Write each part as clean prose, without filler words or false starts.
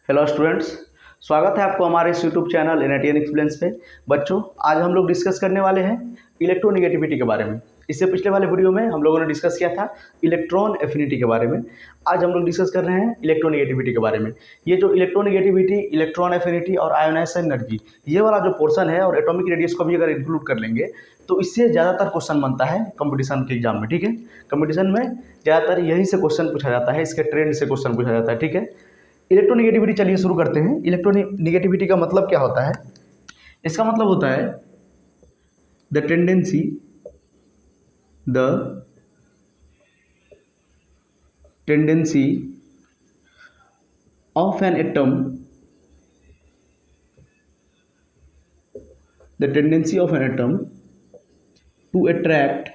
Hello students, स्वागत है आपको हमारे इस यूट्यूब चैनल एनआईटीएन एक्सप्लेन्स पे। बच्चों, आज हम लोग डिस्कस करने वाले हैं इलेक्ट्रोनेगेटिविटी के बारे में। इससे पिछले वाले वीडियो में हम लोगों ने डिस्कस किया था इलेक्ट्रॉन एफिनिटी के बारे में। आज हम लोग डिस्कस कर रहे हैं इलेक्ट्रोनेगेटिविटी के बारे में। ये जो इलेक्ट्रोनेगेटिविटी, इलेक्ट्रॉन एफिनिटी और आयोनाइजेशन एनर्जी, ये वाला जो पोर्शन है और एटॉमिक रेडियस को भी अगर इंक्लूड कर लेंगे तो इससे ज़्यादातर क्वेश्चन बनता है कंपटीशन के एग्जाम में। ठीक है, कंपटीशन में ज़्यादातर यहीं से क्वेश्चन पूछा जाता है, इसके ट्रेंड से क्वेश्चन पूछा जाता है। ठीक है, इलेक्ट्रोनेगेटिविटी चलिए शुरू करते हैं। इलेक्ट्रोनेगेटिविटी का मतलब क्या होता है? इसका मतलब होता है the tendency of an atom to attract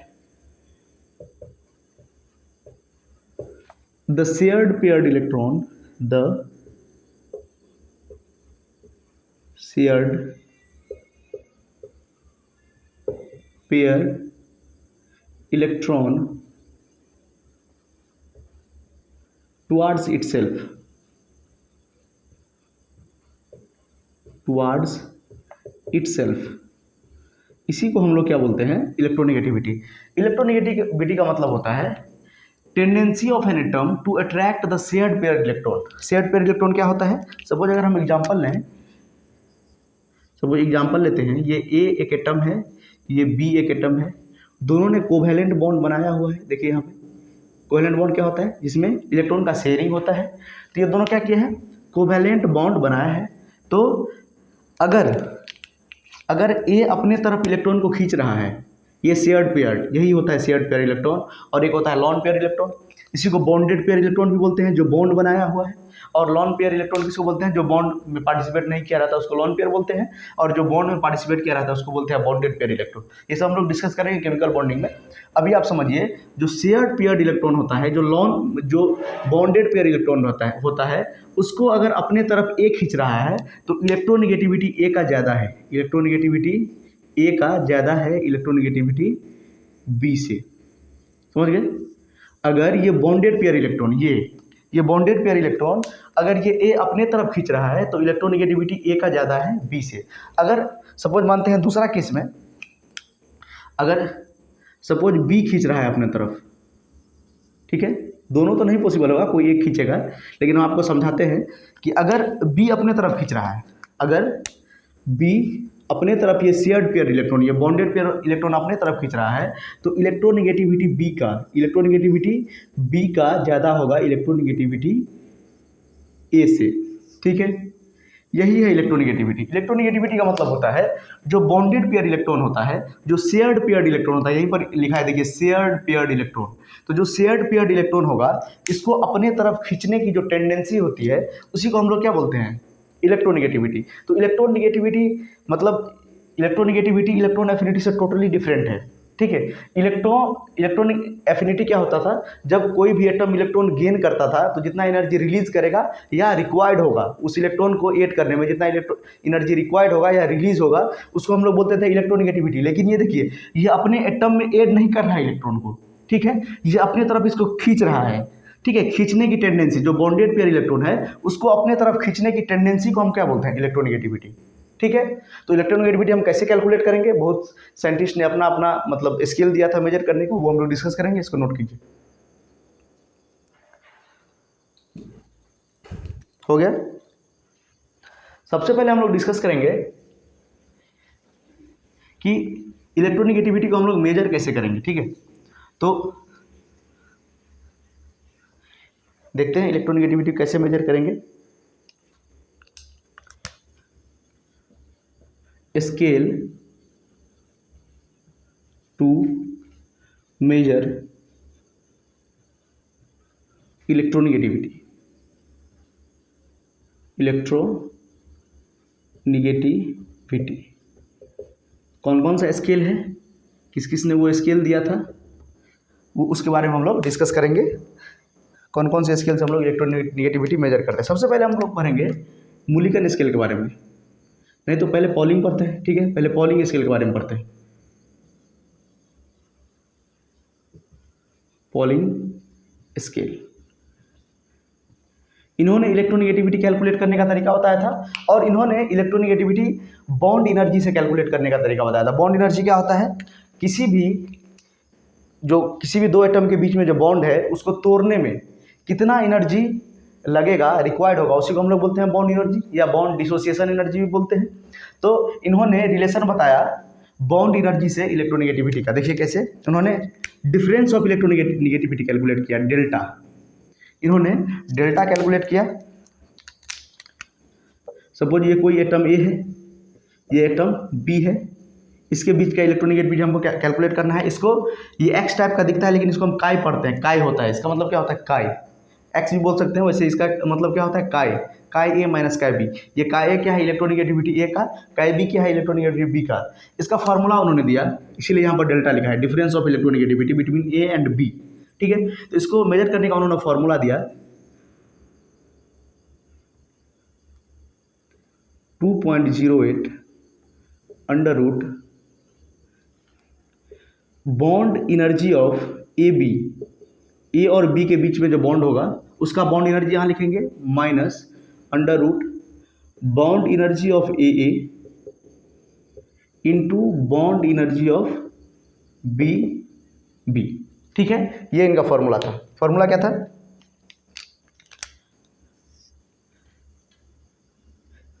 the shared paired electron towards itself इसी को हम लोग क्या बोलते हैं? इलेक्ट्रोनेगेटिविटी। इलेक्ट्रोनेगेटिविटी का मतलब होता है tendency of an atom to attract the shared paired electron. Shared paired electron क्या होता है? सपोज अगर हम एग्जांपल लेते हैं, ये ए एक एटम है, ये बी एक एटम है, दोनों ने कोवैलेंट बॉन्ड बनाया हुआ है। देखिए यहाँ पे कोवैलेंट बॉन्ड क्या होता है? जिसमें इलेक्ट्रॉन का शेयरिंग होता है। तो ये दोनों क्या किए हैं? कोवैलेंट बॉन्ड बनाया है। तो अगर ए अपने तरफ इलेक्ट्रॉन को खींच रहा है, ये शेयर्ड पेयर्ड, यही होता है शेयर्ड पेयर इलेक्ट्रॉन। और एक होता है लॉन पेयर इलेक्ट्रॉन, इसी को बॉन्डेड पेयर इलेक्ट्रॉन भी बोलते हैं, जो बॉन्ड बनाया हुआ है। और लॉन पेयर इलेक्ट्रॉन किसको बोलते हैं? जो बॉन्ड में पार्टिसिपेट नहीं किया रहता उसको लॉन पेयर बोलते हैं, और जो बॉन्ड में पार्टिसिपेट किया रहता है उसको बोलते हैं बॉन्डेड पेयर इलेक्ट्रॉन। ये सब हम लोग डिस्कस करेंगे केमिकल बॉन्डिंग में। अभी आप समझिए, जो शेयर्ड पेयर्ड इलेक्ट्रॉन होता है, जो बॉन्डेड पेयर इलेक्ट्रॉन होता है उसको अगर अपने तरफ ए खींच रहा है तो इलेक्ट्रोनेगेटिविटी ए का ज़्यादा है, इलेक्ट्रोनेगेटिविटी बी से। समझ गए? अगर ये बॉन्डेड पेयर इलेक्ट्रॉन, ये बॉन्डेड पेयर इलेक्ट्रॉन अगर ये ए अपने तरफ खींच रहा है तो इलेक्ट्रोनेगेटिविटी ए का ज़्यादा है बी से। अगर सपोज मानते हैं दूसरा केस में, अगर सपोज बी खींच रहा है अपने तरफ, ठीक है, दोनों तो नहीं पॉसिबल होगा, कोई एक खींचेगा, लेकिन हम आपको समझाते हैं कि अगर बी अपने तरफ खींच रहा है, अगर बी अपने तरफ ये शेयर्ड पेयर इलेक्ट्रॉन, ये बॉन्डेड पेयर इलेक्ट्रॉन अपने तरफ खींच रहा है तो इलेक्ट्रोनेगेटिविटी बी का ज़्यादा होगा इलेक्ट्रोनेगेटिविटी ए से। ठीक है, यही है इलेक्ट्रोनेगेटिविटी। इलेक्ट्रोनेगेटिविटी का मतलब होता है जो बॉन्डेड पेयर इलेक्ट्रॉन होता है, जो शेयर्ड पेयर्ड इलेक्ट्रॉन होता है, यहीं पर लिखा है देखिए शेयर्ड पेयर्ड इलेक्ट्रॉन। तो जो शेयर्ड पेयर्ड इलेक्ट्रॉन होगा, इसको अपने तरफ खींचने की जो टेंडेंसी होती है उसी को हम लोग क्या बोलते हैं? इलेक्ट्रोनेगेटिविटी। तो इलेक्ट्रोनेगेटिविटी इलेक्ट्रॉन एफिनिटी से टोटली डिफरेंट है। ठीक है, इलेक्ट्रॉनिक एफिनिटी क्या होता था? जब कोई भी एटम इलेक्ट्रॉन गेन करता था तो जितना एनर्जी रिलीज करेगा या रिक्वायर्ड होगा उस इलेक्ट्रॉन को ऐड करने में, जितना एनर्जी रिक्वायर्ड होगा या रिलीज होगा, उसको हम लोग बोलते थे इलेक्ट्रोनेगेटिविटी। लेकिन ये देखिए, ये अपने एटम में ऐड नहीं कर रहा है इलेक्ट्रॉन को, ठीक है, ये अपने तरफ इसको खींच रहा है। ठीक है, खींचने की टेंडेंसी, जो बॉन्डेड पेयर इलेक्ट्रॉन है उसको अपने तरफ खींचने की टेंडेंसी को हम क्या बोलते हैं? इलेक्ट्रोनेगेटिविटी। ठीक है, तो इलेक्ट्रोनेगेटिविटी हम कैसे कैलकुलेट करेंगे? बहुत साइंटिस्ट ने अपना अपना मतलब स्केल दिया था मेजर करने को, वो हम लोग डिस्कस करेंगे, इसको नोट कीजिए। हो गया? सबसे पहले हम लोग डिस्कस करेंगे कि इलेक्ट्रोनेगेटिविटी को हम लोग मेजर कैसे करेंगे। ठीक है, तो देखते हैं इलेक्ट्रोनेगेटिविटी कैसे मेजर करेंगे। स्केल टू मेजर इलेक्ट्रोनेगेटिविटी कौन कौन सा स्केल है, किस किस ने वो स्केल दिया था, वो उसके बारे में हम लोग डिस्कस करेंगे। कौन कौन से स्केल से हम लोग इलेक्ट्रोनेगेटिविटी मेजर करते हैं। सबसे पहले हम लोग पढ़ेंगे मूलिकन स्केल के बारे में, नहीं तो पहले पॉलिंग पढ़ते हैं। ठीक है, पहले पॉलिंग स्केल के बारे में पढ़ते हैं। पॉलिंग स्केल, इन्होंने इलेक्ट्रोनेगेटिविटी कैलकुलेट करने का तरीका बताया था, और इन्होंने इलेक्ट्रोनेगेटिविटी बॉन्ड एनर्जी से कैलकुलेट करने का तरीका बताया था। बॉन्ड एनर्जी क्या होता है, किसी भी दो एटम के बीच में जो बॉन्ड है उसको तोड़ने में कितना एनर्जी लगेगा, रिक्वायर्ड होगा, उसी को हम लोग बोलते हैं बॉन्ड एनर्जी या बॉन्ड डिसोसिएशन एनर्जी भी बोलते हैं। तो इन्होंने रिलेशन बताया बॉन्ड एनर्जी से इलेक्ट्रोनेगेटिविटी का। देखिए कैसे, उन्होंने डिफरेंस ऑफ इलेक्ट्रोनेगेटिविटी कैलकुलेट किया, डेल्टा। इन्होंने डेल्टा कैलकुलेट किया। सपोज ये कोई एटम ए है, ये एटम बी है, इसके बीच का इलेक्ट्रोनेगेटिविटी हमको कैलकुलेट करना है। इसको ये एक्स टाइप का दिखता है, लेकिन इसको हम काई पढ़ते हैं, काई होता है। इसका मतलब क्या होता है, काई। एक्स भी बोल सकते हैं, वैसे इसका मतलब क्या होता है, काई। काई ए माइनस काई बी। ये काई ए क्या है, इलेक्ट्रोनेगेटिविटी ए का, काई बी क्या है, इलेक्ट्रोनेगेटिविटी बी का। इसका फॉर्मूला उन्होंने दिया, इसीलिए यहाँ पर डेल्टा लिखा है, difference of electronegativity between A and B. ठीक है, तो इसको मेजर करने का उन्होंने फॉर्मूला दिया 2.08 under root bond energy of A B. A और बी के बीच में जो बॉन्ड होगा उसका बॉन्ड एनर्जी यहाँ लिखेंगे minus under root bond energy of A into bond energy of B B. ठीक है, ये इनका फॉर्मूला था। फॉर्मूला क्या था,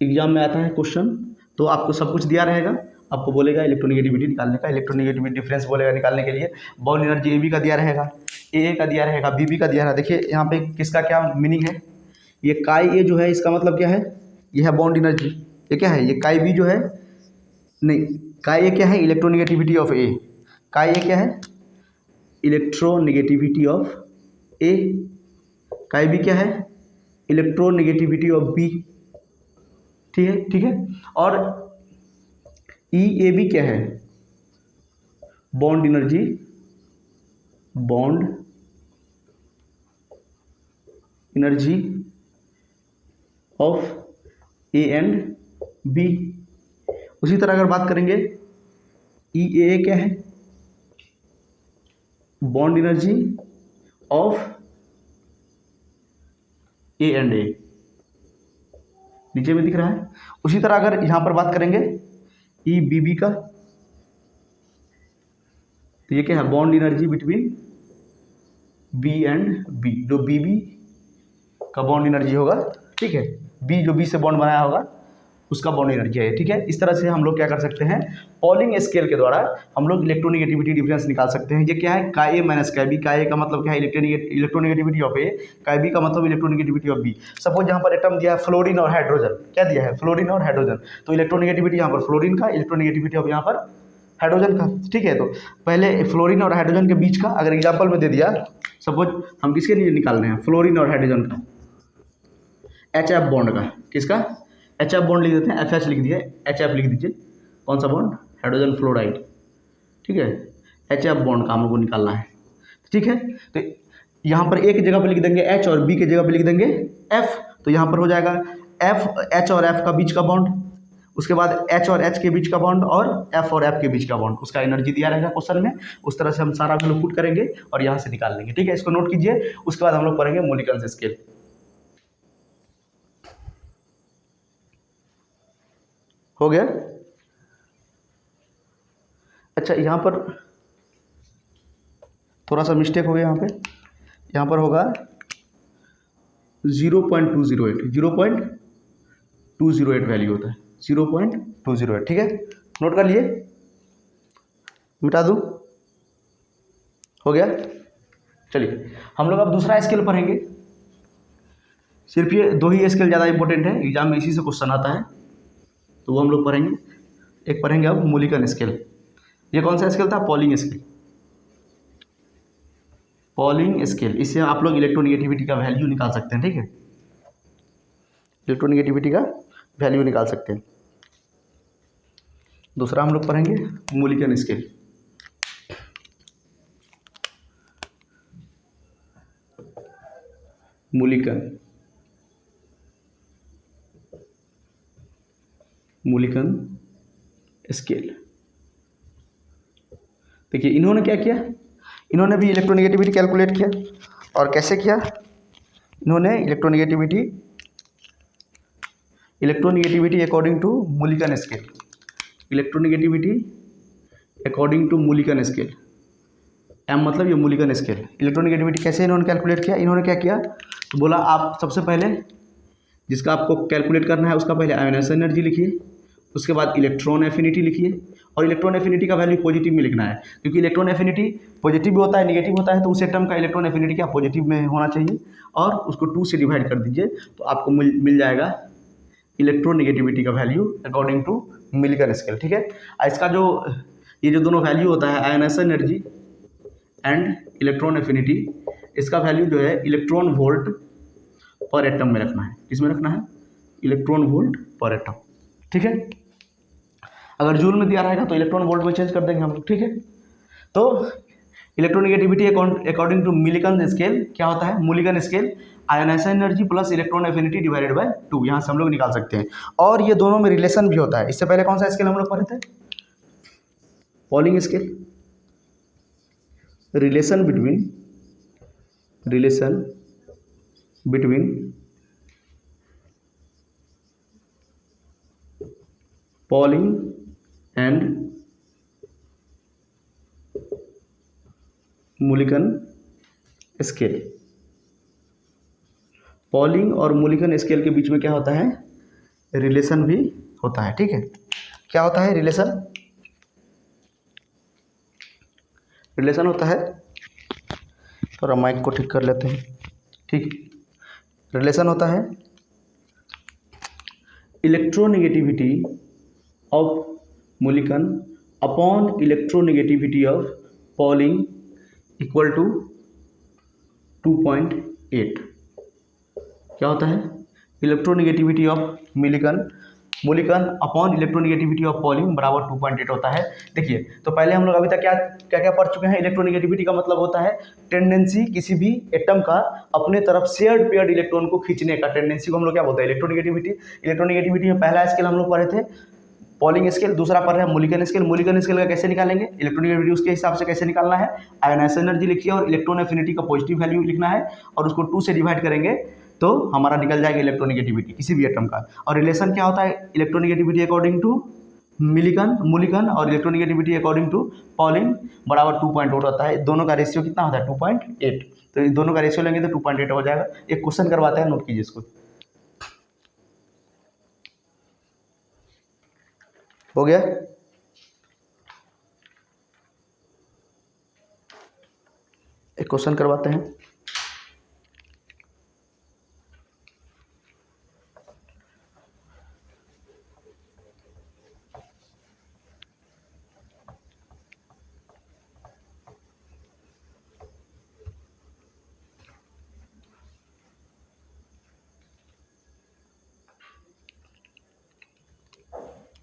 एग्जाम में आता है क्वेश्चन, तो आपको सब कुछ दिया रहेगा, आपको बोलेगा इलेक्ट्रोनेगेटिविटी निकालने का, इलेक्ट्रोनेगेटिविटी डिफरेंस बोलेगा निकालने के लिए, बॉन्ड एनर्जी ए बी का दिया रहेगा, ए का दिया रहेगा, बी का दिया रहेगा। देखिए यहाँ पे किसका क्या मीनिंग है, ये काई ए जो है इसका मतलब क्या है, ये है बॉन्ड एनर्जी। ये क्या है, ये काई बी जो है, नहीं, काई ए क्या है, इलेक्ट्रोनेगेटिविटी ऑफ ए। काई ए क्या है, इलेक्ट्रोनेगेटिविटी ऑफ ए। काई बी क्या है, इलेक्ट्रोनेगेटिविटी ऑफ बी। ठीक है, ठीक है। और ई ए बी क्या है, bond energy, bond energy of A and B. उसी तरह अगर बात करेंगे ई ए क्या है, bond energy of A and A, नीचे में दिख रहा है। उसी तरह अगर यहां पर बात करेंगे ई बी बी का, तो ये क्या है, bond energy between B and B. जो बी बी का बॉन्ड एनर्जी होगा, ठीक है, बी जो बी से बॉन्ड बनाया होगा उसका बॉन्ड एनर्जी है। ठीक है, इस तरह से हम लोग क्या कर सकते हैं, पॉलिंग स्केल के द्वारा हम लोग इलेक्ट्रोनेगेटिविटी डिफरेंस निकाल सकते हैं। ये क्या है, काई ए माइनस काई बी। काई ए का मतलब क्या है, इलेक्ट्रोनेगेटिविटी ऑफ ए, काई बी का मतलब इलेक्ट्रोनेगेटिविटी ऑफ बी। सपोज यहाँ पर एटम दिया है फ्लोरीन और हाइड्रोजन, क्या दिया है, फ्लोरीन और हाइड्रोजन, तो इलेक्ट्रोनेगेटिविटी यहाँ पर फ्लोरीन का, इलेक्ट्रोनेगेटिविटी ऑफ यहाँ पर हाइड्रोजन का। ठीक है, तो पहले फ्लोरीन और हाइड्रोजन के बीच का अगर एग्जाम्पल में दे दिया, सपोज हम किसके लिए निकाल रहे हैं, फ्लोरीन और हाइड्रोजन का, एच एफ बॉन्ड का, किसका, एच एफ बॉन्ड लिख देते हैं, एफ एच लिख दिए, एच एफ लिख दीजिए, कौन सा बॉन्ड, हाइड्रोजन फ्लोराइड। ठीक है, एच एफ बॉन्ड का हम लोग को निकालना है। ठीक है, तो यहाँ पर ए की जगह पर लिख देंगे एच और बी की जगह पर लिख देंगे एफ, तो यहाँ पर हो जाएगा एफ, एच और एफ का बीच का बॉन्ड, उसके बाद एच और एच के बीच का बॉन्ड, और एफ और एफ के बीच का बॉन्ड, उसका एनर्जी दिया रहेगा क्वेश्चन में। उस तरह से हम सारा वैल्यू पुट करेंगे और यहाँ से निकाल लेंगे। ठीक है, इसको नोट कीजिए। उसके बाद हम लोग पढ़ेंगे मोलिकन स्केल। हो गया। अच्छा, यहाँ पर थोड़ा सा मिस्टेक हो गया, यहाँ पर होगा 0.208, 0.208 वैल्यू होता है, 0.208। ठीक है, नोट कर लिए, मिटा दूँ, हो गया। चलिए हम लोग अब दूसरा स्केल पढ़ेंगे। सिर्फ ये दो ही स्केल ज़्यादा इंपॉर्टेंट है, एग्जाम में इसी से क्वेश्चन आता है, तो वो हम लोग पढ़ेंगे। एक पढ़ेंगे अब मोलिकन स्केल। ये कौन सा स्केल था, पॉलिंग स्केल। पॉलिंग स्केल, इससे आप लोग इलेक्ट्रोनेगेटिविटी का वैल्यू निकाल सकते हैं। ठीक है, इलेक्ट्रोनेगेटिविटी का वैल्यू निकाल सकते हैं। दूसरा हम लोग पढ़ेंगे मोलिकन स्केल। मोलिकन स्केल। देखिए इन्होंने क्या किया, इन्होंने भी इलेक्ट्रोनेगेटिविटी कैलकुलेट किया, और कैसे किया, इन्होंने electronegativity according to Mulliken scale, electronegativity according to Mulliken scale, M मतलब ये मूलिकन स्केल। इलेक्ट्रोनिगेटिविटी कैसे इन्होंने कैलकुलेट किया, इन्होंने क्या किया तो बोला आप सबसे पहले जिसका आपको कैलकुलेट करना है उसका पहले आयोनाइजेशन एनर्जी लिखिए, उसके बाद इलेक्ट्रॉन एफिनिटी लिखिए, और इलेक्ट्रॉन एफिनिटी का वैल्यू पॉजिटिव में लिखना है, क्योंकि इलेक्ट्रॉन एफिनिटी पॉजिटिव भी होता है नेगेटिव होता है, तो उस एटम का इलेक्ट्रॉन एफिनिटी क्या पॉजिटिव में होना चाहिए, और उसको 2 से डिवाइड कर दीजिए तो आपको मिल जाएगा इलेक्ट्रोनिगेटिविटी का value according to Mulliken scale. ठीक है, इसका जो ये जो दोनों वैल्यू होता है ionisation energy and electron affinity, इसका वैल्यू जो है इलेक्ट्रॉन वोल्ट पर एटम में रखना है। किस में रखना है, इलेक्ट्रॉन वोल्ट पर एटम। ठीक है, अगर जूल में दिया रहेगा तो इलेक्ट्रॉन वोल्ट में चेंज कर देंगे हम लोग। ठीक है, तो electronegativity according to Mulliken scale क्या होता है, Mulliken scale ionisation energy plus electron affinity divided by 2, यहाँ से हम लोग निकाल सकते हैं। और ये दोनों में रिलेशन भी होता है। इससे पहले कौन सा स्केल हम लोग पढ़े थे, Pauling scale, relation between Pauling and Mulliken scale. Pauling और मूलिकन स्केल के बीच में क्या होता है, रिलेशन भी होता है। ठीक है, क्या होता है रिलेशन होता है, थोड़ा माइक को ठीक कर लेते हैं। ठीक, रिलेशन होता है electronegativity of Mulliken upon electronegativity of Pauling equal to 2.8। क्या होता है, electronegativity of Mulliken upon electronegativity of Pauling बराबर 2.8 होता है। देखिए, तो पहले हम लोग अभी तक क्या क्या पढ़ चुके हैं। इलेक्ट्रोनिगेटिविटी का मतलब होता है टेंडेंसी किसी भी एटम का अपने तरफ शेयर्ड पेयर्ड इलेक्ट्रॉन को खींचने का टेंडेंसी को हम लोग क्या बोलते हैं, इलेक्ट्रोनिगेटिविटी में पहला स्केल हम लोग पढ़े थे पॉलिंग स्केल, दूसरा पढ़ रहे हैं मूलिकन स्केल। मूलिकन स्केल का कैसे निकालेंगे, इलेक्ट्रोनिगेटिविटी उसके हिसाब से कैसे निकालना है, आयोनाइजेशन एनर्जी लिखिए और इलेक्ट्रॉन एफिनिटी का पॉजिटिव वैल्यू लिखना है, और उसको 2 से डिवाइड करेंगे तो हमारा निकल जाएगा इलेक्ट्रोनिगेटिविटी किसी भी एटम का। और रिलेशन क्या होता है, इलेक्ट्रोनिगेटिविटी अकॉर्डिंग टू मूलिकन और इलेक्ट्रोनिगेटिविटी अकॉर्डिंग टू पॉलिंग बराबर 2.8 होता है। दोनों का रेशियो कितना होता है, 2.8। तो इन दोनों का रेशियो लेंगे तो 2.8 हो जाएगा। एक क्वेश्चन करवाते हैं, नोट कीजिए इसको। हो गया, एक क्वेश्चन करवाते हैं।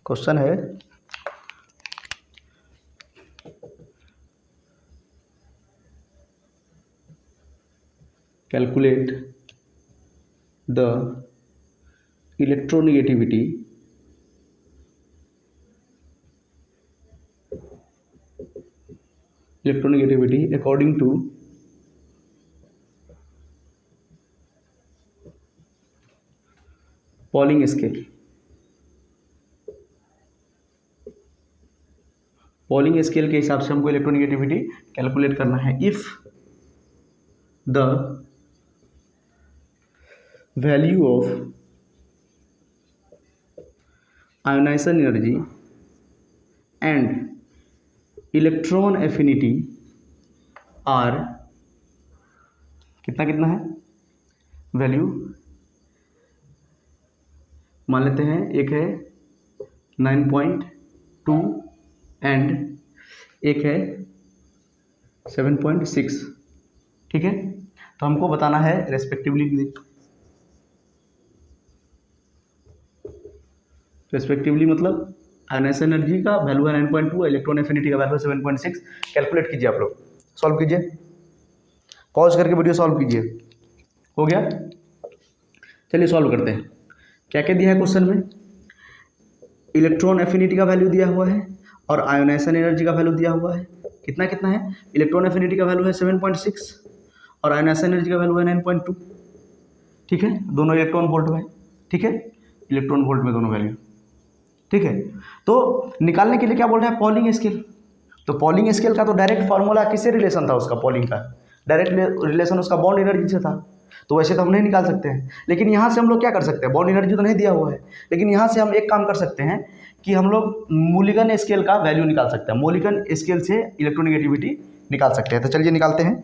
क्वेश्चन है calculate the electronegativity according to Pauling scale. Pauling scale के हिसाब से हमको इलेक्ट्रोनिगेटिविटी कैलकुलेट करना है। If the value of ionisation energy and electron affinity are कितना है वैल्यू, मान लेते हैं एक है 9.2 एंड एक है 7.6। ठीक है, तो हमको बताना है रेस्पेक्टिवली मतलब आयोनाइजेशन एनर्जी का वैल्यू है 9.2, इलेक्ट्रॉन एफिनिटी का वैल्यू है 7.6। कैलकुलेट कीजिए, आप लोग सॉल्व कीजिए, पॉज करके वीडियो सॉल्व कीजिए। हो गया, चलिए सॉल्व करते हैं। क्या क्या दिया है क्वेश्चन में, इलेक्ट्रॉन एफिनिटी का वैल्यू दिया हुआ है और आयोनाइजेशन एनर्जी का वैल्यू दिया हुआ है। कितना है, इलेक्ट्रॉन एफिनिटी का वैल्यू है 7.6 और आयोनाइजेशन एनर्जी का वैल्यू है 9.2। ठीक है, दोनों इलेक्ट्रॉन वोल्ट में, ठीक है, इलेक्ट्रॉन वोल्ट में दोनों वैल्यू, ठीक है। तो निकालने के लिए क्या बोल रहा है, पॉलिंग स्केल। तो पॉलिंग स्केल का तो डायरेक्ट फार्मूला किससे रिलेशन था उसका, पॉलिंग का डायरेक्ट रिलेशन उसका बॉन्ड एनर्जी से था। तो वैसे तो हम नहीं निकाल सकते हैं, लेकिन यहाँ से हम लोग क्या कर सकते हैं, बॉन्ड एनर्जी तो नहीं दिया हुआ है, लेकिन यहाँ से हम एक काम कर सकते हैं कि हम लोग मूलिगन स्केल का वैल्यू निकाल सकते हैं, मूलिगन स्केल से इलेक्ट्रोनिगेटिविटी निकाल सकते हैं। तो चलिए निकालते हैं।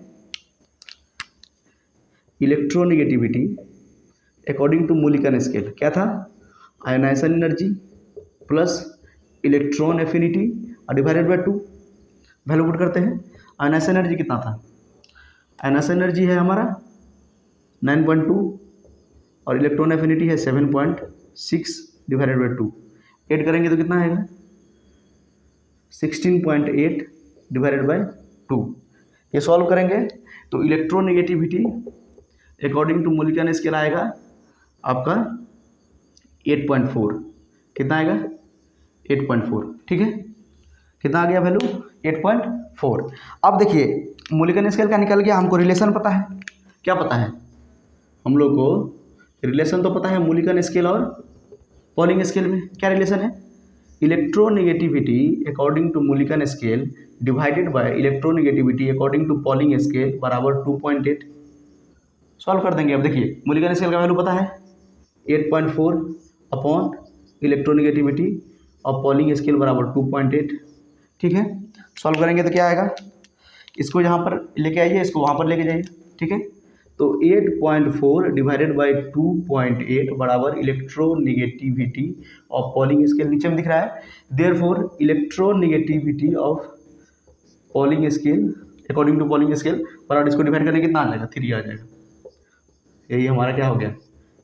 Electronegativity according to Mulliken scale क्या था, ionisation energy plus electron affinity divided by 2, value put करते हैं। आयोनाइजेशन एनर्जी कितना था, आयोनाइजेशन एनर्जी है हमारा 9.2 और इलेक्ट्रॉन एफिनिटी है 7.6 डिवाइडेड बाय 2, ऐड करेंगे तो कितना आएगा 16.8 डिवाइडेड बाय 2। ये सॉल्व करेंगे तो electronegativity according to Mulliken scale आएगा आपका 8.4, कितना आएगा 8.4, ठीक है, कितना आ गया वैल्यू 8.4। अब देखिए मूलिगन स्केल का निकल गया, हमको रिलेशन पता है, क्या पता है हम लोग को, रिलेशन तो पता है मूलिगन स्केल और पॉलिंग स्केल में। क्या रिलेशन है, electronegativity according to Mulliken scale divided by electronegativity according to Pauling scale बराबर 2.8। सॉल्व कर देंगे। अब देखिए मूलिगन स्केल का वैल्यू पता है 8.4 अपॉन इलेक्ट्रोनिगेटिविटी और पॉलिंग स्केल बराबर 2.8, ठीक है। सॉल्व करेंगे तो क्या आएगा, इसको यहाँ पर लेके आइए, इसको वहाँ पर लेके जाइए, ठीक है। तो 8.4 डिवाइडेड बाई 2.8 बराबर इलेक्ट्रोनिगेटिविटी ऑफ पॉलिंग स्केल, नीचे में दिख रहा है, therefore electronegativity of Pauling scale according to Pauling scale बराबर, इसको डिवाइड करने कितना आ जाएगा 3 आ जाएगा। यही हमारा क्या हो गया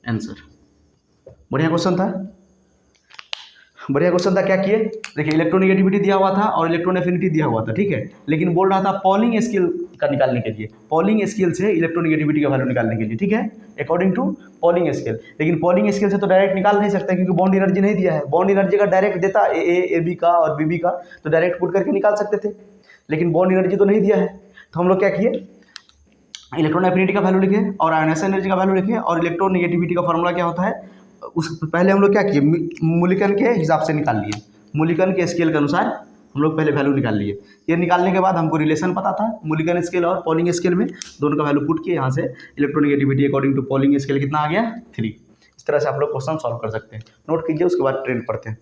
आंसर। बढ़िया क्वेश्चन था, बढ़िया क्वेश्चन था। क्या किए, देखिए इलेक्ट्रोनिगेटिविटी दिया हुआ था और इलेक्ट्रॉन एफिनिटी दिया हुआ था, ठीक है, लेकिन बोल रहा था पॉलिंग स्केल का निकालने के लिए, पॉलिंग स्केल से इलेक्ट्रोनिगेटिविटी का वैल्यू निकालने के लिए, ठीक है, अकॉर्डिंग टू पॉलिंग स्केल। लेकिन पॉलिंग स्केल से तो डायरेक्ट निकाल नहीं सकता क्योंकि बॉन्ड एनर्जी नहीं दिया है। बॉन्ड एनर्जी का डायरेक्ट देता ए बी का और बी का, तो डायरेक्ट पुट करके निकाल सकते थे, लेकिन बॉन्ड एनर्जी तो नहीं दिया है। तो हम लोग क्या किए, इलेक्ट्रॉन एफिनिटी का वैल्यू लिखे और आयोनाइजेशन एनर्जी का वैल्यू लिखे, और इलेक्ट्रोनिगेटिविटी का फॉर्मूला क्या होता है उस पहले हम लोग क्या किए, मूलिगन के हिसाब से निकाल लिए, मूलिगन के स्केल के अनुसार हम लोग पहले वैल्यू निकाल लिए। ये निकालने के बाद हमको रिलेशन पता था मूलिगन स्केल और पॉलिंग स्केल में, दोनों का वैल्यू पुट किए, यहाँ से electronegativity according to Pauling scale कितना आ गया 3। इस तरह से आप लोग क्वेश्चन सॉल्व कर सकते हैं। नोट कीजिए, उसके बाद ट्रेंड पढ़ते हैं।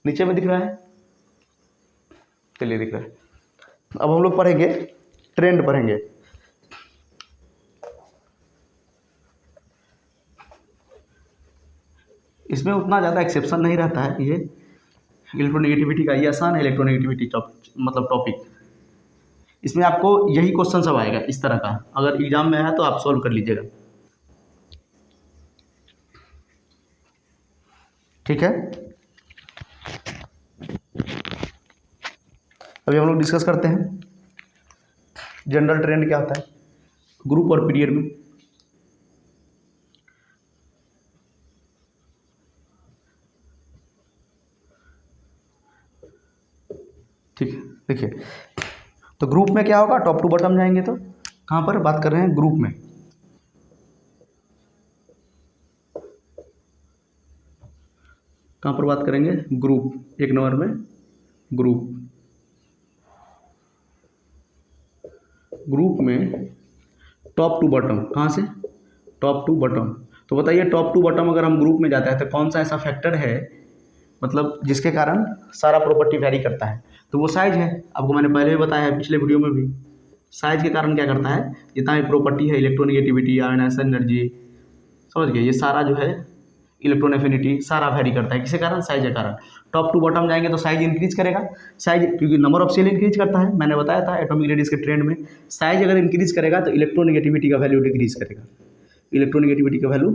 नीचे में दिख रहा है, चलिए दिख रहा है। अब हम लोग पढ़ेंगे ट्रेंड पढ़ेंगे। इसमें उतना ज़्यादा एक्सेप्शन नहीं रहता है, ये इलेक्ट्रोनिगेटिविटी का, ये आसान है इलेक्ट्रोनिगेटिविटी मतलब टॉपिक। इसमें आपको यही क्वेश्चन सब आएगा इस तरह का, अगर एग्जाम में आया तो आप सॉल्व कर लीजिएगा, ठीक है। अभी हम लोग डिस्कस करते हैं जनरल ट्रेंड क्या होता है ग्रुप और पीरियड में। ठीक है, देखिए तो ग्रुप में क्या होगा, टॉप टू बॉटम जाएंगे तो कहाँ पर बात कर रहे हैं, ग्रुप में। कहाँ पर बात करेंगे, ग्रुप, 1 नंबर में ग्रुप। ग्रुप में टॉप टू बॉटम, कहाँ से टॉप टू बॉटम। तो बताइए टॉप टू बॉटम अगर हम ग्रुप में जाता है तो कौन सा ऐसा फैक्टर है मतलब जिसके कारण सारा प्रॉपर्टी वैरी करता है, तो वो साइज है। आपको मैंने पहले भी बताया है, पिछले वीडियो में भी, साइज के कारण क्या करता है, जितना भी प्रॉपर्टी है, इलेक्ट्रोनिगेटिविटी, आयोनाइजेशन एनर्जी, समझ गए, ये सारा जो है इलेक्ट्रॉन एफिनिटी सारा वैरी करता है, किसके कारण, साइज के कारण। टॉप टू बॉटम जाएंगे तो साइज इंक्रीज करेगा, साइज क्योंकि नंबर ऑफ सेल इंक्रीज करता है, मैंने बताया था एटॉमिक रेडियस के ट्रेंड में। साइज अगर इंक्रीज करेगा तो इलेक्ट्रोनिगेटिविटी का वैल्यू डिक्रीज करेगा, इलेक्ट्रोनिगेटिविटी का वैल्यू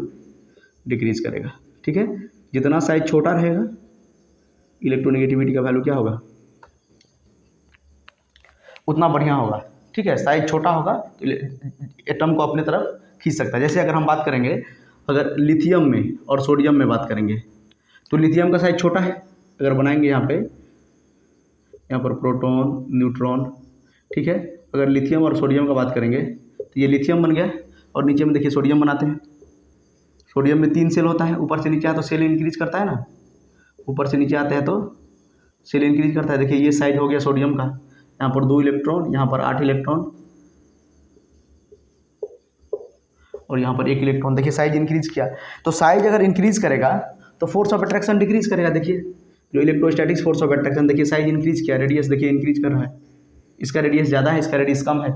डिक्रीज करेगा, ठीक है। जितना साइज छोटा रहेगा इलेक्ट्रोनिगेटिविटी का वैल्यू क्या होगा, उतना बढ़िया होगा, ठीक है। साइज छोटा होगा तो एटम को अपने तरफ खींच सकता है। जैसे अगर हम बात करेंगे, अगर लिथियम में और सोडियम में बात करेंगे तो लिथियम का साइज छोटा है, अगर बनाएंगे यहाँ पर प्रोटॉन न्यूट्रॉन, ठीक है। अगर लिथियम और सोडियम का बात करेंगे तो ये लिथियम बन गया और नीचे में देखिए सोडियम बनाते हैं, सोडियम में 3 सेल होता है, ऊपर से नीचे आए तो सेल इंक्रीज करता है ना, ऊपर से नीचे आते हैं तो सेल इंक्रीज करता है। देखिए ये साइज हो गया सोडियम का, यहाँ पर 2 इलेक्ट्रॉन, यहाँ पर 8 इलेक्ट्रॉन और यहाँ पर 1 इलेक्ट्रॉन। देखिए साइज इंक्रीज किया। तो साइज अगर इंक्रीज करेगा तो फोर्स ऑफ अट्रैक्शन डिक्रीज करेगा। देखिए जो इलेक्ट्रोस्टैटिक्स फोर्स ऑफ अट्रैक्शन, देखिए साइज इंक्रीज किया, रेडियस देखिए इंक्रीज कर रहा है, इसका रेडियस ज़्यादा है, इसका रेडियस कम है,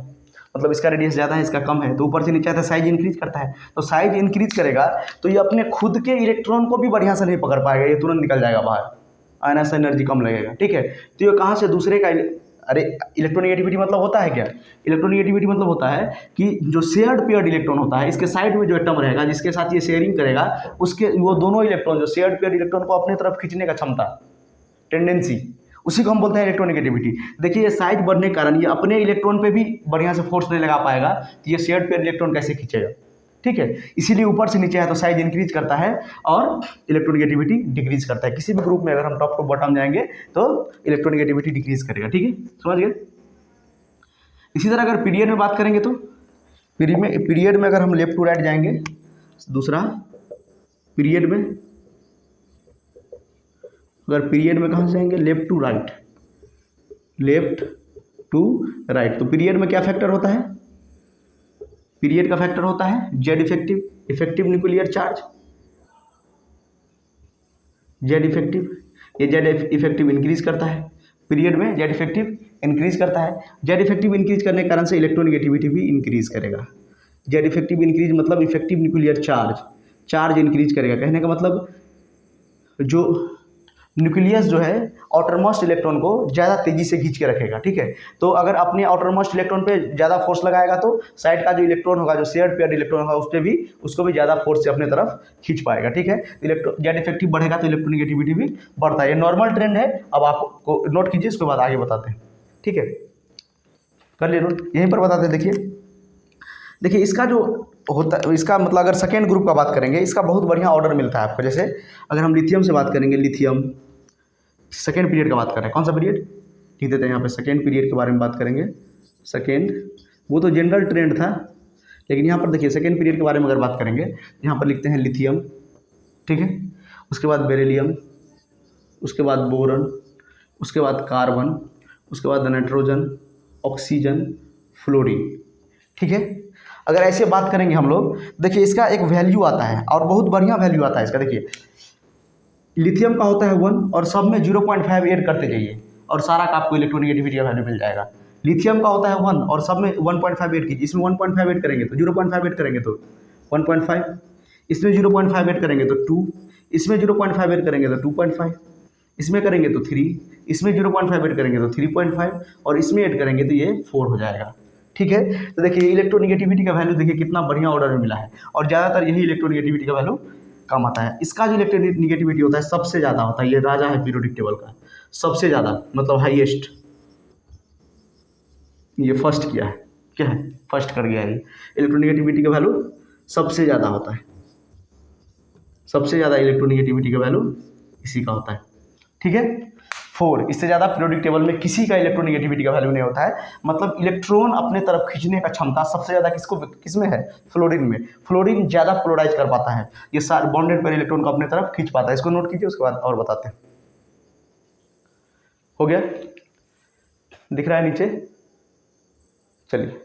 मतलब इसका रेडियस ज़्यादा है, इसका कम है, तो ऊपर से नीचे आता है साइज इंक्रीज करता है। तो साइज इंक्रीज करेगा तो ये अपने खुद के इलेक्ट्रॉन को भी बढ़िया से नहीं पकड़ पाएगा, ये तुरंत निकल जाएगा बाहर, आयनस एनर्जी कम लगेगा। ठीक है, तो ये कहाँ से दूसरे का अरे इलेक्ट्रोनेगेटिविटी मतलब होता है क्या? इलेक्ट्रोनेगेटिविटी मतलब होता है कि जो शेयर्ड पेयर्ड इलेक्ट्रॉन होता है, इसके साइड में जो एटम रहेगा जिसके साथ ये शेयरिंग करेगा, उसके वो दोनों इलेक्ट्रॉन जो शेयर्ड पेयर्ड इलेक्ट्रॉन को अपने तरफ खींचने का क्षमता, टेंडेंसी, उसी को हम बोलते हैं इलेक्ट्रोनेगेटिविटी। देखिए ये साइज बढ़ने के कारण ये अपने इलेक्ट्रॉन पे भी बढ़िया से फोर्स नहीं लगा पाएगा, तो ये शेयर्ड पेयर इलेक्ट्रॉन कैसे खींचेगा? ठीक है, इसीलिए ऊपर से नीचे है तो साइज इंक्रीज करता है और इलेक्ट्रोनेगेटिविटी डिक्रीज करता है। किसी भी ग्रुप में अगर हम टॉप टू बॉटम जाएंगे तो इलेक्ट्रोनेगेटिविटी डिक्रीज करेगा। ठीक है, समझ गए? इसी तरह अगर पीरियड में बात करेंगे तो पीरियड में अगर हम लेफ्ट टू राइट जाएंगे, दूसरा पीरियड में, अगर पीरियड में कहाँ से जाएंगे? Left to right, left to right. तो पीरियड में क्या फैक्टर होता है? पीरियड का फैक्टर होता है Z effective, effective nuclear charge, Z effective. ये जेड इफेक्टिव इंक्रीज करता है पीरियड में, जेड इफेक्टिव इंक्रीज करता है। जेड इफेक्टिव इंक्रीज करने के कारण से इलेक्ट्रोनेगेटिविटी भी इंक्रीज करेगा। जेड इफेक्टिव इंक्रीज मतलब इफेक्टिव न्यूक्लियर चार्ज इंक्रीज करेगा। कहने का मतलब जो न्यूक्लियस जो है आउटरमोस्ट इलेक्ट्रॉन को ज़्यादा तेजी से खींच के रखेगा। ठीक है, तो अगर अपने आउटरमोस्ट इलेक्ट्रॉन पे ज़्यादा फोर्स लगाएगा तो साइड का जो इलेक्ट्रॉन होगा, जो शेयर्ड पेयर्ड इलेक्ट्रॉन होगा, उस पर भी उसको भी ज़्यादा फोर्स से अपने तरफ खींच पाएगा। ठीक है, जेड इफेक्टिव बढ़ेगा तो इलेक्ट्रोनेगेटिविटी भी बढ़ता है। ये नॉर्मल ट्रेंड है, अब आपको नोट कीजिए, उसके बाद आगे बताते हैं। ठीक है, कर लिए नोट, यहीं पर बताते हैं। देखिए इसका जो होता है, इसका मतलब अगर सेकेंड ग्रुप का बात करेंगे, इसका बहुत बढ़िया ऑर्डर मिलता है आपको। जैसे अगर हम लिथियम से बात करेंगे, लिथियम सेकेंड पीरियड का बात कर रहे हैं, कौन सा पीरियड लिख देते हैं यहाँ पे? सेकेंड पीरियड के बारे में बात करेंगे। सेकेंड, वो तो जनरल ट्रेंड था, लेकिन यहाँ पर देखिए सेकेंड पीरियड के बारे में अगर बात करेंगे, यहाँ पर लिखते हैं लिथियम, ठीक है, उसके बाद बेरिलियम, उसके बाद बोरन, उसके बाद कार्बन, उसके बाद नाइट्रोजन, ऑक्सीजन, फ्लोरीन। ठीक है, अगर ऐसे बात करेंगे हम लोग, देखिए इसका एक वैल्यू आता है और बहुत बढ़िया वैल्यू आता है इसका। देखिए लिथियम का होता है 1 और सब में 0.5 ऐड करते जाइए और सारा का आपको इलेक्ट्रोनेगेटिविटी का वैल्यू मिल जाएगा। लिथियम का होता है 1 और सब में 1.5 ऐड कीजिए, इसमें 1.5 ऐड करेंगे तो 0.5 ऐड करेंगे तो 1.5, इसमें 0.5 ऐड करेंगे तो 2, इसमें 0.5 ऐड करेंगे तो 2.5, इसमें करेंगे तो 3, इसमें 0.5 ऐड करेंगे तो 3.5 और इसमें ऐड करेंगे तो ये 4 हो जाएगा। ठीक है, तो देखिए इलेक्ट्रोनेगेटिविटी का वैल्यू देखिए कितना बढ़िया ऑर्डर में मिला है और ज़्यादातर यही इलेक्ट्रोनेगेटिविटी का वैल्यू कम आता है। इसका जो इलेक्ट्रोनेगेटिविटी होता है सबसे ज़्यादा होता है, ये राजा है पीरियोडिक टेबल का, सबसे ज़्यादा मतलब हाईएस्ट, ये फर्स्ट किया है, क्या है? फर्स्ट कर गया है। इलेक्ट्रोनेगेटिविटी का वैल्यू सबसे ज़्यादा होता है, सबसे ज़्यादा इलेक्ट्रोनेगेटिविटी का वैल्यू इसी का होता है। ठीक है, 4, इससे ज़्यादा पीरियोडिक टेबल में किसी का इलेक्ट्रोनेगेटिविटी का वैल्यू नहीं होता है। मतलब इलेक्ट्रॉन अपने तरफ खींचने का क्षमता सबसे ज़्यादा किसमें है? फ्लोरीन में। फ्लोरीन ज़्यादा पोलराइज कर पाता है, ये सारे बॉन्डेड पर इलेक्ट्रॉन को अपने तरफ खींच पाता है। इसको नोट कीजिए, उसके बाद और बताते हैं। हो गया, दिख रहा है नीचे? चलिए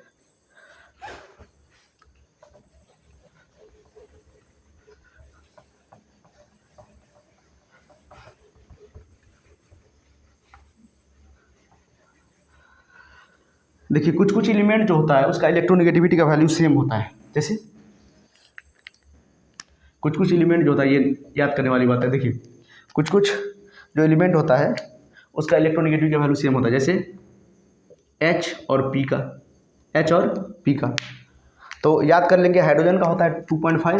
देखिए कुछ एलिमेंट जो होता है उसका इलेक्ट्रोनेगेटिविटी का वैल्यू सेम होता है। जैसे कुछ एलिमेंट जो होता है, ये याद करने वाली बात है। देखिए कुछ जो एलिमेंट होता है उसका इलेक्ट्रोनेगेटिविटी का वैल्यू सेम होता है। जैसे H और P का तो याद कर लेंगे। हाइड्रोजन का होता है 2.5,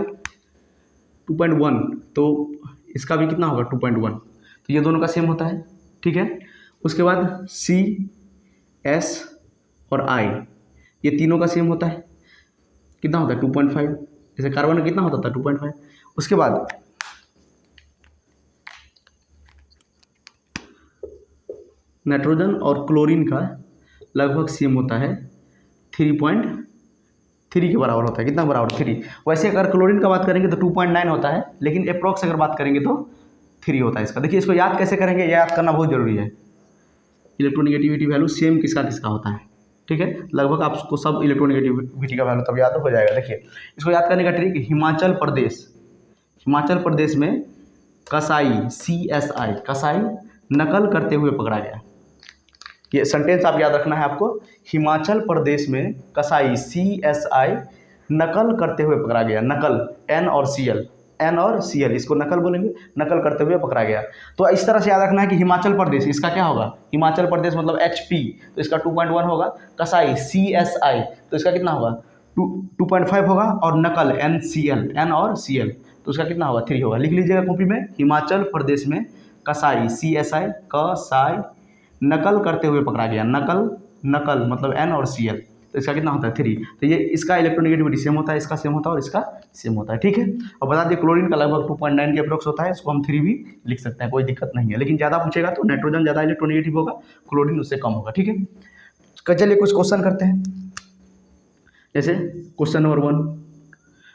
2.1, तो इसका भी कितना होगा? 2.1, तो ये दोनों का सेम होता है। ठीक है, उसके बाद C, S और I, ये तीनों का सेम होता है। कितना होता है? 2.5। जैसे कार्बन का कितना होता था? 2.5। उसके बाद नाइट्रोजन और क्लोरीन का लगभग सेम होता है, 3 के बराबर होता है। कितना बराबर? 3। वैसे अगर क्लोरीन का बात करेंगे तो 2.9 होता है, लेकिन अप्रॉक्स अगर बात करेंगे तो 3 होता है इसका। देखिए इसको याद कैसे करेंगे, याद करना बहुत जरूरी है। इलेक्ट्रोनेगेटिविटी वैल्यू सेम किसका किसका होता है, ठीक है। लगभग आपको सब इलेक्ट्रोनेगेटिविटी का वैल्यू तब याद हो जाएगा। देखिए इसको याद करने का ट्रिक, हिमाचल प्रदेश में कसाई CSI कसाई नकल करते हुए पकड़ा गया। ये सेंटेंस आप याद रखना है आपको, हिमाचल प्रदेश में कसाई CSI नकल करते हुए पकड़ा गया। नकल N और CL इसको नकल बोलेंगे, नकल करते हुए पकड़ा गया। तो इस तरह से याद रखना है कि हिमाचल प्रदेश इसका क्या होगा, हिमाचल प्रदेश मतलब HP तो इसका 2.1 होगा, कसाई CSI तो इसका कितना होगा 2.5 होगा, और नकल N और CL तो उसका कितना होगा 3 होगा। लिख लीजिएगा कॉपी में, हिमाचल प्रदेश में कसाई CSI कसाई नकल करते हुए पकड़ा गया। नकल मतलब N और CL तो इसका कितना होता है 3। तो ये इसका इलेक्ट्रोनेगेटिविटी सेम होता है, इसका सेम होता है और इसका सेम होता है, ठीक है। और बता दिए क्लोरीन का लगभग 2.9 के अप्रोक्स होता है, इसको हम 3 भी लिख सकते हैं, कोई दिक्कत नहीं है। लेकिन ज़्यादा पूछेगा तो नाइट्रोजन ज़्यादा इलेक्ट्रोनेगेटिव होगा, क्लोरीन उससे कम होगा, ठीक है। चलिए कुछ क्वेश्चन करते हैं। जैसे क्वेश्चन नंबर 1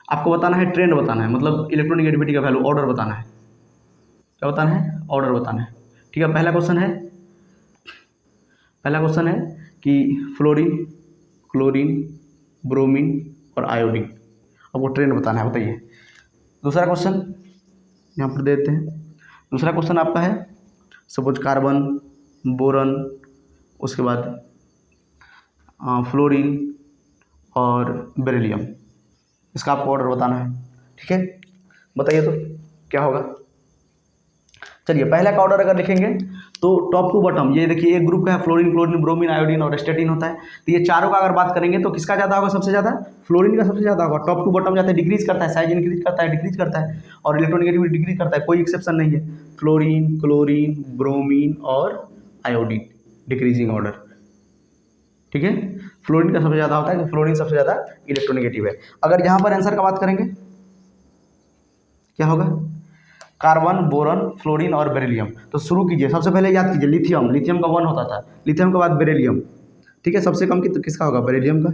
आपको बताना है, ट्रेंड बताना है, मतलब इलेक्ट्रोनेगेटिविटी का वैल्यू ऑर्डर बताना है। क्या बताना है? ऑर्डर बताना है, ठीक है। पहला क्वेश्चन है कि फ्लोरीन, क्लोरीन, ब्रोमीन और आयोडीन, आपको ट्रेंड बताना है, बताइए। दूसरा क्वेश्चन यहाँ पर देते हैं। दूसरा क्वेश्चन आपका है सपोज कार्बन, बोरन, उसके बाद फ्लोरीन और बेरिलियम, इसका आपको ऑर्डर बताना है, ठीक है। बताइए तो क्या होगा। चलिए पहला का ऑर्डर अगर लिखेंगे तो टॉप टू बॉटम, ये देखिए एक ग्रुप का है फ्लोरीन, क्लोरीन, ब्रोमीन, आयोडीन और एस्टेटिन होता है। तो ये चारों का अगर बात करेंगे तो किसका ज़्यादा होगा? सबसे ज़्यादा फ्लोरीन का सबसे ज़्यादा होगा। टॉप टू बॉटम जाते हैं, डिक्रीज करता है, साइज इंक्रीज करता है, डिक्रीज करता है, और इलेक्ट्रोनेगेटिविटी डिक्रीज करता है, कोई एक्सेप्शन नहीं है। फ्लोरीन, क्लोरीन, ब्रोमीन और आयोडीन डिक्रीजिंग ऑर्डर, ठीक है। फ्लोरीन का सबसे ज़्यादा होता है, फ्लोरीन सबसे ज़्यादा इलेक्ट्रोनेगेटिव है। अगर यहाँ पर आंसर का बात करेंगे क्या होगा? कार्बन, बोरन, फ्लोरीन और बेरिलियम। तो शुरू कीजिए, सबसे पहले याद कीजिए लिथियम का 1 होता था, लिथियम के बाद बेरिलियम, ठीक है। सबसे कम किसका होगा? बेरिलियम का।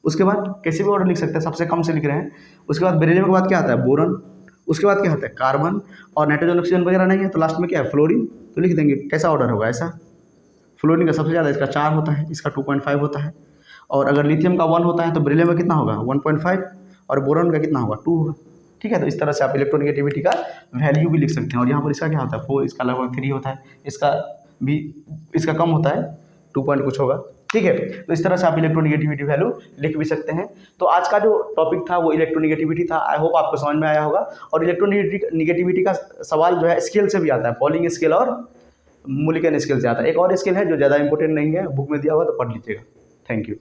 उसके बाद कैसे भी ऑर्डर लिख सकते हैं, सबसे कम से लिख रहे हैं। उसके बाद बेरिलियम के बाद क्या आता है? बोरन। उसके बाद क्या होता है? कार्बन, और नाइट्रोजन ऑक्सीजन वगैरह नहीं है तो लास्ट में क्या है? फ्लोरीन। तो लिख देंगे कैसा ऑर्डर होगा? ऐसा। फ्लोरीन का सबसे ज़्यादा, इसका 4 होता है, इसका 2.5 होता है। और अगर लिथियम का 1 होता है तो बेरिलियम का कितना होगा? 1.5, और बोरन का कितना होगा? 2 होगा, ठीक है। तो इस तरह से आप इलेक्ट्रोनेगेटिविटी का वैल्यू भी लिख सकते हैं। और यहाँ पर इसका क्या होता है? 4, इसका लगभग 3 होता है, इसका कम होता है, 2 पॉइंट कुछ होगा, ठीक है। तो इस तरह से आप इलेक्ट्रोनेगेटिविटी वैल्यू लिख भी सकते हैं। तो आज का जो टॉपिक था वो इलेक्ट्रोनेगेटिविटी था। आई होप आपको समझ में आया होगा। और इलेक्ट्रोनेगेटिविटी का सवाल जो है स्केल से भी आता है, पॉलिंग स्केल और मूलिकन स्केल से आता है। एक और स्केल है जो ज़्यादा इंपॉर्टेंट नहीं है, बुक में दिया हुआ तो पढ़ लीजिएगा। Thank you.